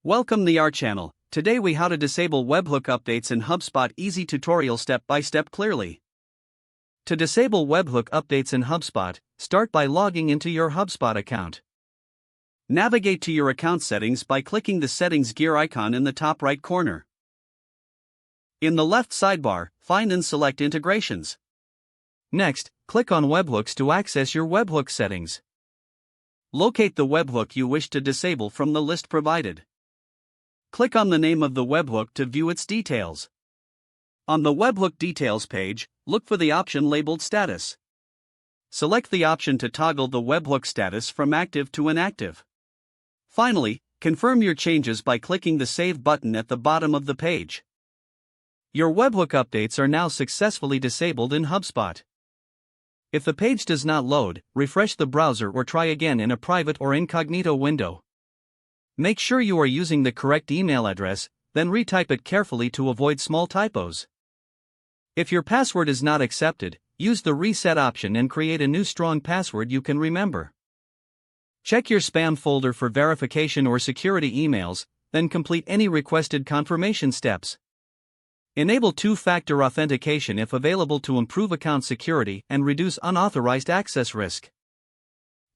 Welcome to our channel. Today we how to disable webhook updates in HubSpot. Easy tutorial step by step clearly. To disable webhook updates in HubSpot, start by logging into your HubSpot account. Navigate to your account settings by clicking the settings gear icon in the top right corner. In the left sidebar, find and select integrations. Next, click on webhooks to access your webhook settings. Locate the webhook you wish to disable from the list provided. Click on the name of the webhook to view its details. On the webhook details page, look for the option labeled status. Select the option to toggle the webhook status from active to inactive. Finally, confirm your changes by clicking the Save button at the bottom of the page. Your webhook updates are now successfully disabled in HubSpot. If the page does not load, refresh the browser or try again in a private or incognito window. Make sure you are using the correct email address, then retype it carefully to avoid small typos. If your password is not accepted, use the reset option and create a new strong password you can remember. Check your spam folder for verification or security emails, then complete any requested confirmation steps. Enable two-factor authentication if available to improve account security and reduce unauthorized access risk.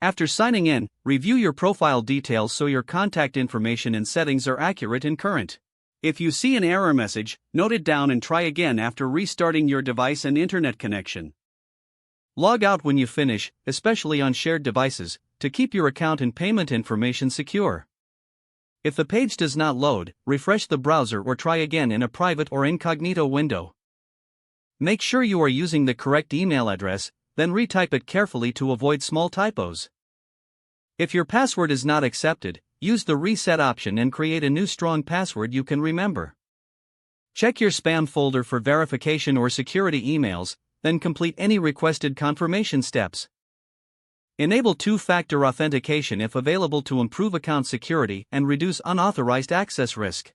After signing in, review your profile details so your contact information and settings are accurate and current. If you see an error message, note it down and try again after restarting your device and internet connection. Log out when you finish, especially on shared devices, to keep your account and payment information secure. If the page does not load, refresh the browser or try again in a private or incognito window. Make sure you are using the correct email address, then retype it carefully to avoid small typos. If your password is not accepted, use the reset option and create a new strong password you can remember. Check your spam folder for verification or security emails, then complete any requested confirmation steps. Enable two-factor authentication if available to improve account security and reduce unauthorized access risk.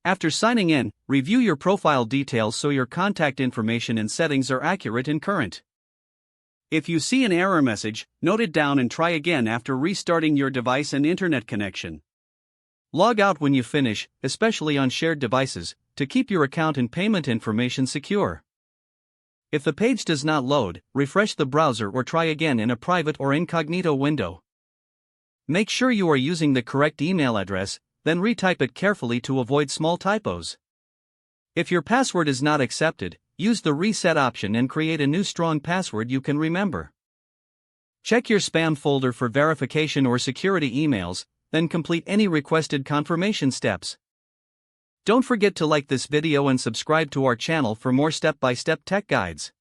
After signing in, review your profile details so your contact information and settings are accurate and current. If you see an error message, note it down and try again after restarting your device and internet connection. Log out when you finish, especially on shared devices, to keep your account and payment information secure. If the page does not load, refresh the browser or try again in a private or incognito window. Make sure you are using the correct email address, then retype it carefully to avoid small typos. If your password is not accepted, use the reset option and create a new strong password you can remember. Check your spam folder for verification or security emails, then complete any requested confirmation steps. Don't forget to like this video and subscribe to our channel for more step-by-step tech guides.